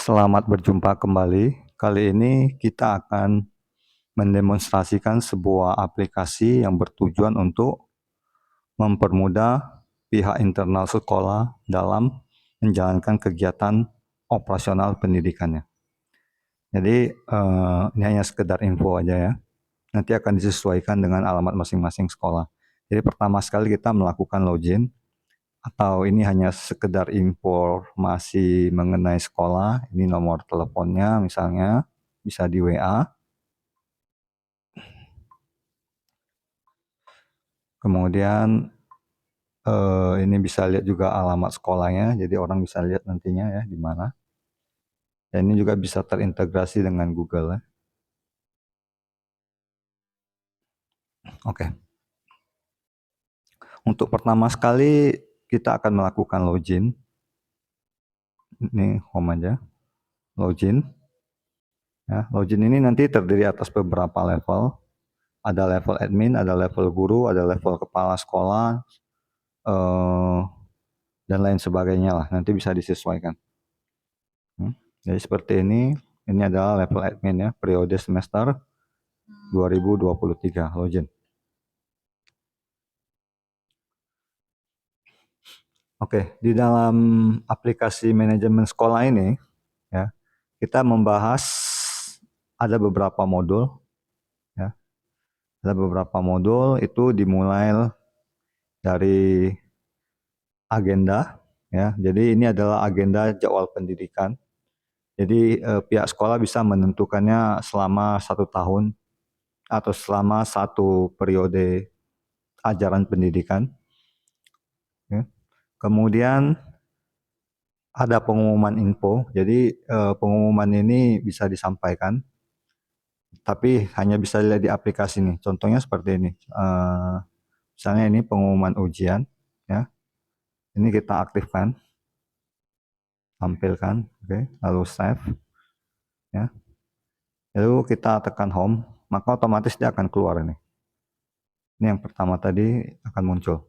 Selamat berjumpa kembali. Kali ini kita akan mendemonstrasikan sebuah aplikasi yang bertujuan untuk mempermudah pihak internal sekolah dalam menjalankan kegiatan operasional pendidikannya. Jadi ini hanya sekedar info aja ya. Nanti akan disesuaikan dengan alamat masing-masing sekolah. Jadi pertama sekali kita melakukan login, atau ini hanya sekedar informasi mengenai sekolah. Ini nomor teleponnya misalnya, bisa di WA. Kemudian ini bisa lihat juga alamat sekolahnya, jadi orang bisa lihat nantinya ya di mana. Dan ini juga bisa terintegrasi dengan Google ya. Oke. Untuk pertama sekali kita akan melakukan login. Ini home aja. Login. Ya, login ini nanti terdiri atas beberapa level. Ada level admin, ada level guru, ada level kepala sekolah, dan lain sebagainya lah. Nanti bisa disesuaikan. Jadi seperti ini adalah level admin ya, periode semester 2023 login. Oke, di dalam aplikasi manajemen sekolah ini ya, kita membahas ada beberapa modul ya. Ada beberapa modul, itu dimulai dari agenda ya. Jadi ini adalah agenda jadwal pendidikan. Jadi pihak sekolah bisa menentukannya selama 1 tahun atau selama 1 periode ajaran pendidikan. Ya. Kemudian ada pengumuman info. Jadi pengumuman ini bisa disampaikan, tapi hanya bisa dilihat di aplikasi nih. Contohnya seperti ini. Misalnya ini pengumuman ujian, ya. Ini kita aktifkan, tampilkan, oke. Lalu save, ya. Lalu kita tekan home, maka otomatis dia akan keluar ini. Ini yang pertama tadi akan muncul.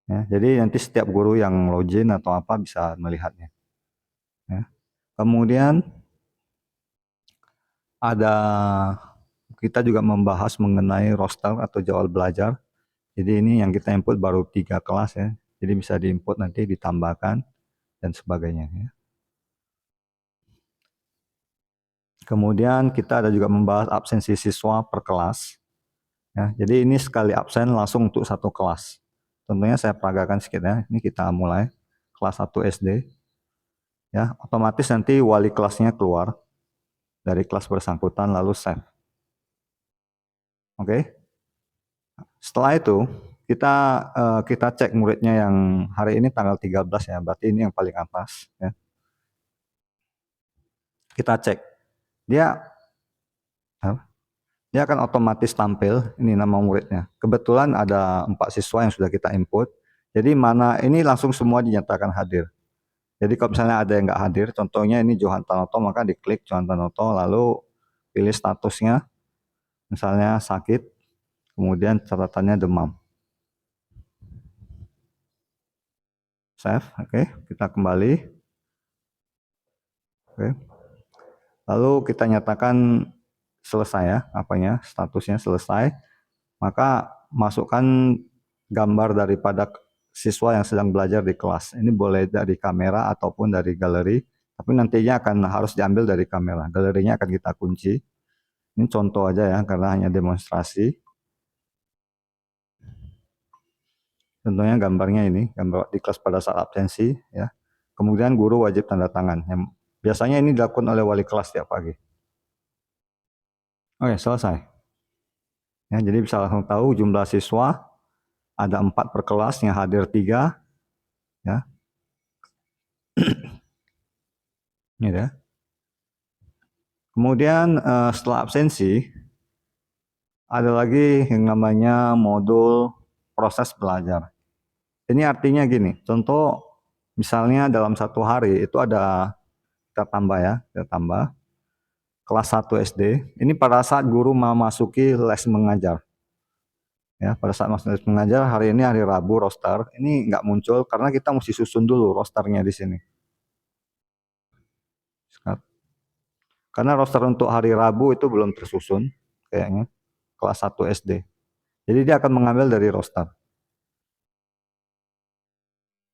Ya, jadi nanti setiap guru yang login atau apa bisa melihatnya. Ya. Kemudian kita juga membahas mengenai roster atau jadwal belajar. Jadi ini yang kita input baru 3 kelas ya. Jadi bisa diinput nanti ditambahkan dan sebagainya ya. Kemudian kita ada juga membahas absensi siswa per kelas. Ya, jadi ini sekali absen langsung untuk 1 kelas. Contohnya saya peragakan sedikit ya. Ini kita mulai kelas 1 SD. Ya, otomatis nanti wali kelasnya keluar dari kelas bersangkutan lalu save. Oke. Setelah itu kita cek muridnya yang hari ini tanggal 13 ya, berarti ini yang paling atas ya. Kita cek. Dia akan otomatis tampil ini nama muridnya. Kebetulan ada 4 siswa yang sudah kita input. Jadi mana ini langsung semua dinyatakan hadir. Jadi kalau misalnya ada yang nggak hadir, contohnya ini Johan Tanoto, maka diklik Johan Tanoto, lalu pilih statusnya, misalnya sakit, kemudian catatannya demam. Save, oke, kita kembali. Oke. Lalu kita nyatakan selesai ya, statusnya selesai. Maka masukkan gambar daripada siswa yang sedang belajar di kelas. Ini boleh dari kamera ataupun dari galeri, tapi nantinya akan harus diambil dari kamera. Galerinya akan kita kunci. Ini contoh aja ya, karena hanya demonstrasi. Contohnya gambarnya ini, gambar di kelas pada saat absensi ya. Kemudian guru wajib tanda tangan. Biasanya ini dilakukan oleh wali kelas tiap pagi. Oke, selesai. Ya, jadi bisa langsung tahu jumlah siswa, ada 4 per kelas, yang hadir 3. Ya. Ini ya. Kemudian setelah absensi, ada lagi yang namanya modul proses belajar. Ini artinya gini, contoh misalnya dalam 1 hari itu ada, kita tambah kelas 1 SD. Ini pada saat guru memasuki les mengajar. Ya, pada saat masuk les mengajar, hari ini hari Rabu roster, ini nggak muncul karena kita mesti susun dulu rosternya di sini. Karena roster untuk hari Rabu itu belum tersusun kayaknya, kelas 1 SD. Jadi dia akan mengambil dari roster.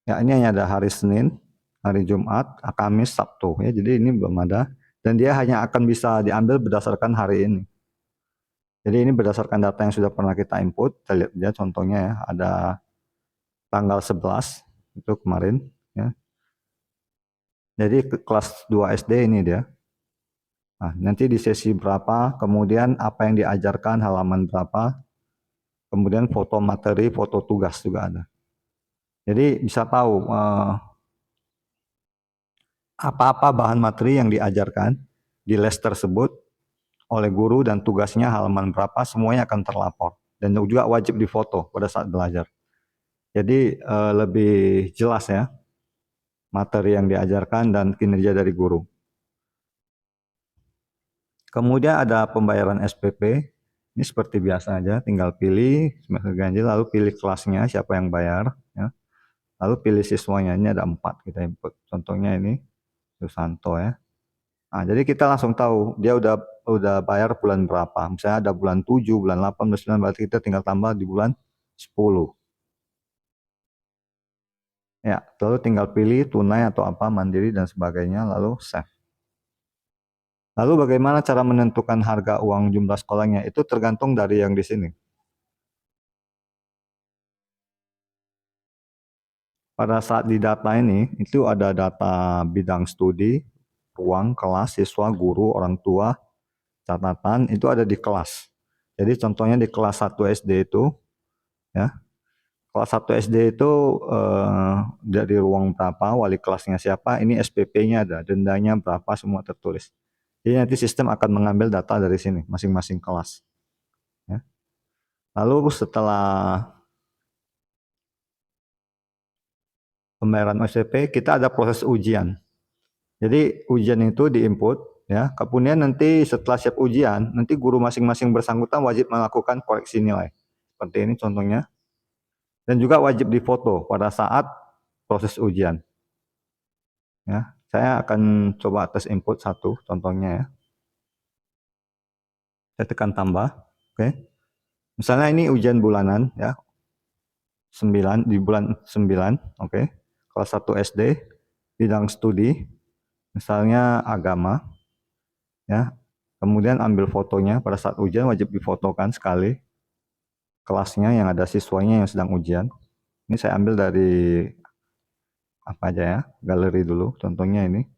Ya, ini hanya ada hari Senin, hari Jumat, Kamis, Sabtu ya. Jadi ini belum ada dan dia hanya akan bisa diambil berdasarkan hari ini. Jadi ini berdasarkan data yang sudah pernah kita input. Kita lihat dia contohnya ya, ada tanggal 11 itu kemarin ya. Jadi kelas 2 SD ini dia. Nah, nanti di sesi berapa, kemudian apa yang diajarkan, halaman berapa, kemudian foto materi, foto tugas juga ada. Jadi bisa tahu apa-apa bahan materi yang diajarkan di les tersebut oleh guru dan tugasnya halaman berapa, semuanya akan terlapor. Dan juga wajib difoto pada saat belajar. Jadi lebih jelas ya materi yang diajarkan dan kinerja dari guru. Kemudian ada pembayaran SPP. Ini seperti biasa aja, tinggal pilih semester ganjil, lalu pilih kelasnya siapa yang bayar, ya. Lalu pilih siswanya. Ini ada 4 kita input. Contohnya ini Susanto ya. Nah, jadi kita langsung tahu dia udah bayar bulan berapa. Misalnya ada bulan 7, bulan 8, bulan 9, berarti kita tinggal tambah di bulan 10. Ya, lalu tinggal pilih tunai atau apa, mandiri dan sebagainya, lalu save. Lalu bagaimana cara menentukan harga uang jumlah sekolahnya? Itu tergantung dari yang di sini. Pada saat di data ini, itu ada data bidang studi, ruang, kelas, siswa, guru, orang tua, catatan, itu ada di kelas. Jadi contohnya di kelas 1 SD itu, ya, kelas 1 SD itu dari ruang berapa, wali kelasnya siapa, ini SPP-nya ada, dendanya berapa, semua tertulis. Jadi nanti sistem akan mengambil data dari sini, masing-masing kelas. Ya. Lalu setelah pembayaran SPP, kita ada proses ujian. Jadi ujian itu diinput, ya. Kemudian nanti setelah siap ujian, nanti guru masing-masing bersangkutan wajib melakukan koreksi nilai. Seperti ini contohnya. Dan juga wajib difoto pada saat proses ujian. Ya, saya akan coba tes input satu contohnya ya. Saya tekan tambah, oke. Misalnya ini ujian bulanan ya, 9 di bulan 9, oke. Kelas 1 SD, bidang studi, misalnya agama, ya. Kemudian ambil fotonya pada saat ujian wajib difotokan sekali kelasnya yang ada siswanya yang sedang ujian. Ini saya ambil dari apa aja ya, galeri dulu. Contohnya ini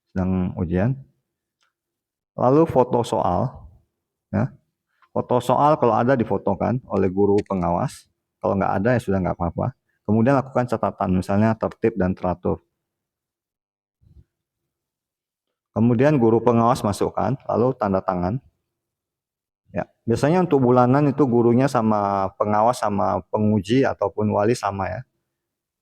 sedang ujian. Lalu foto soal, ya. Foto soal kalau ada difotokan oleh guru pengawas. Kalau nggak ada ya sudah nggak apa-apa. Kemudian lakukan catatan, misalnya tertib dan teratur. Kemudian guru pengawas masukkan, lalu tanda tangan. Ya, biasanya untuk bulanan itu gurunya sama pengawas sama penguji ataupun wali sama ya.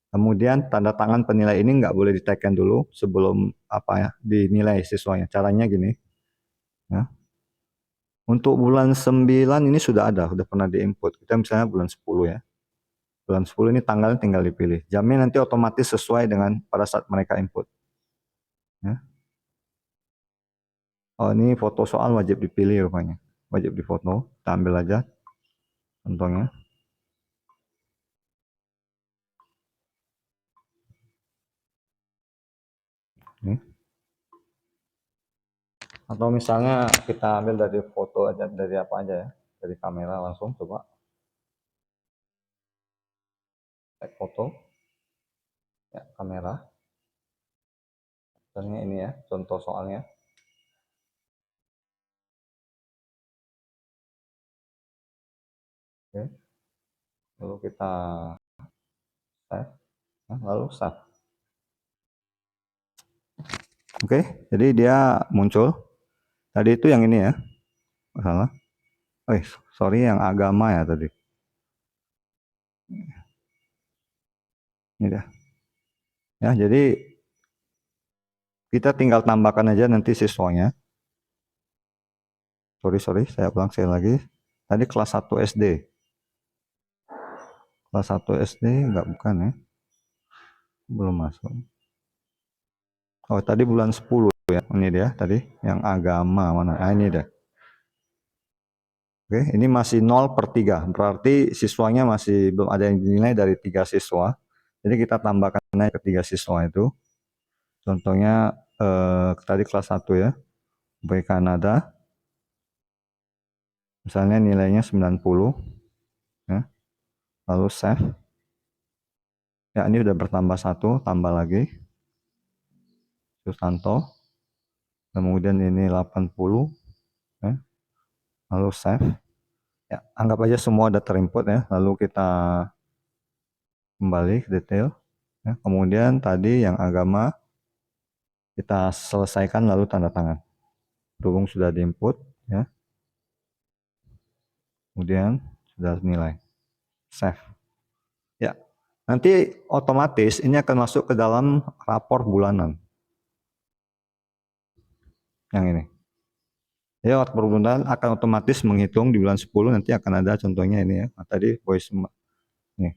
Kemudian tanda tangan penilai ini nggak boleh diteken dulu sebelum apa ya dinilai siswanya. Caranya gini. Ya. Untuk bulan 9 ini sudah ada, sudah pernah diinput. Kita misalnya bulan 10 ya. Bulan 10 ini tanggalnya tinggal dipilih. Jamnya nanti otomatis sesuai dengan pada saat mereka input. Ya. Oh ini foto soal wajib dipilih rupanya. Wajib difoto. Kita ambil aja contohnya. Ini. Atau misalnya kita ambil dari foto aja, dari apa aja ya. Dari kamera langsung coba. Tag foto. Ya, kamera. Misalnya ini ya, contoh soalnya. Oke. Lalu kita save. Nah, lalu save. Oke, jadi dia muncul. Tadi itu yang ini ya. Salah. Sorry yang agama ya tadi. Ini dah. Ya, jadi kita tinggal tambahkan aja nanti siswanya. Sorry, saya ulang sekali lagi. Tadi kelas 1 SD. Kelas 1 SD enggak, bukan ya. Belum masuk. Oh, tadi bulan 10. ya, ini dia tadi yang agama mana? Nah, ini dia. Oke, ini masih 0/3, berarti siswanya masih belum ada yang dinilai dari 3 siswa. Jadi kita tambahkan naik ke 3 siswa itu. Contohnya tadi kelas 1 ya, B Kanada. Misalnya nilainya 90, ya. Lalu save. Ya, ini udah bertambah 1, tambah lagi. Susanto. Kemudian ini 80, ya. Lalu save. Ya, anggap aja semua udah terinput ya. Lalu kita kembali ke detail. Ya, kemudian tadi yang agama kita selesaikan lalu tanda tangan. Berhubung sudah diinput, ya. Kemudian sudah nilai. Save. Ya. Nanti otomatis ini akan masuk ke dalam rapor bulanan. Yang ini. Ya, rapor bulanan akan otomatis menghitung di bulan 10 nanti akan ada contohnya ini ya. Nah, tadi voice nih.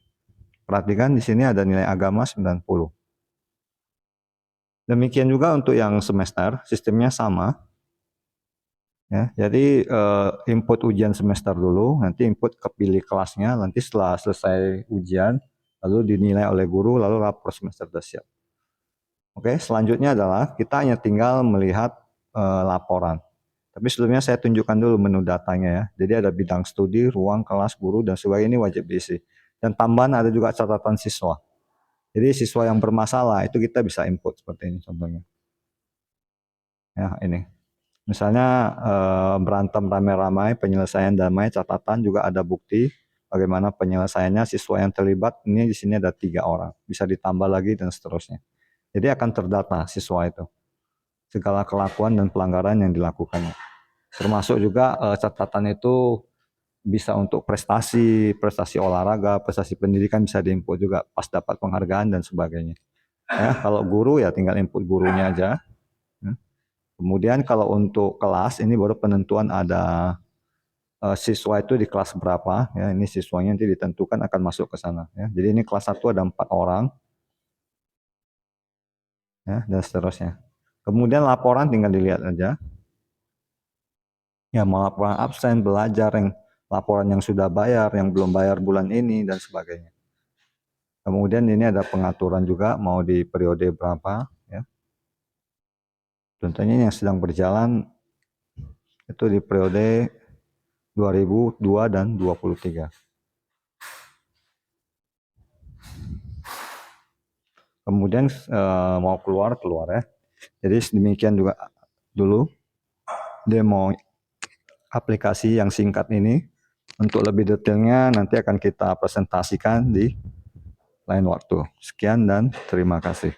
Perhatikan di sini ada nilai agama 90. Demikian juga untuk yang semester, sistemnya sama. Ya, jadi input ujian semester dulu, nanti input kepilih kelasnya, nanti setelah selesai ujian, lalu dinilai oleh guru, lalu rapor semester sudah siap. Oke, selanjutnya adalah kita hanya tinggal melihat laporan. Tapi sebelumnya saya tunjukkan dulu menu datanya ya. Jadi ada bidang studi, ruang, kelas, guru, dan sebagainya ini wajib diisi. Dan tambahan ada juga catatan siswa. Jadi siswa yang bermasalah itu kita bisa input seperti ini contohnya. Ya, ini. Misalnya berantem ramai-ramai, penyelesaian damai, catatan juga ada bukti bagaimana penyelesaiannya siswa yang terlibat. Ini di sini ada 3 orang, bisa ditambah lagi dan seterusnya. Jadi akan terdata siswa itu, segala kelakuan dan pelanggaran yang dilakukannya. Termasuk juga catatan itu bisa untuk prestasi, prestasi olahraga, prestasi pendidikan bisa diinput juga pas dapat penghargaan dan sebagainya. Ya, kalau guru ya tinggal input gurunya aja. Kemudian kalau untuk kelas ini baru penentuan ada siswa itu di kelas berapa ya, ini siswanya nanti ditentukan akan masuk ke sana ya. Jadi ini kelas 1 ada 4 orang ya, dan seterusnya. Kemudian laporan tinggal dilihat aja. Ya, mau laporan absen, belajar, yang laporan yang sudah bayar, yang belum bayar bulan ini dan sebagainya. Kemudian ini ada pengaturan juga mau di periode berapa ya. Contohnya yang sedang berjalan itu di periode 2002 dan 23. Kemudian mau keluar ya. Jadi demikian juga dulu demo aplikasi yang singkat ini. Untuk lebih detailnya nanti akan kita presentasikan di lain waktu. Sekian dan terima kasih.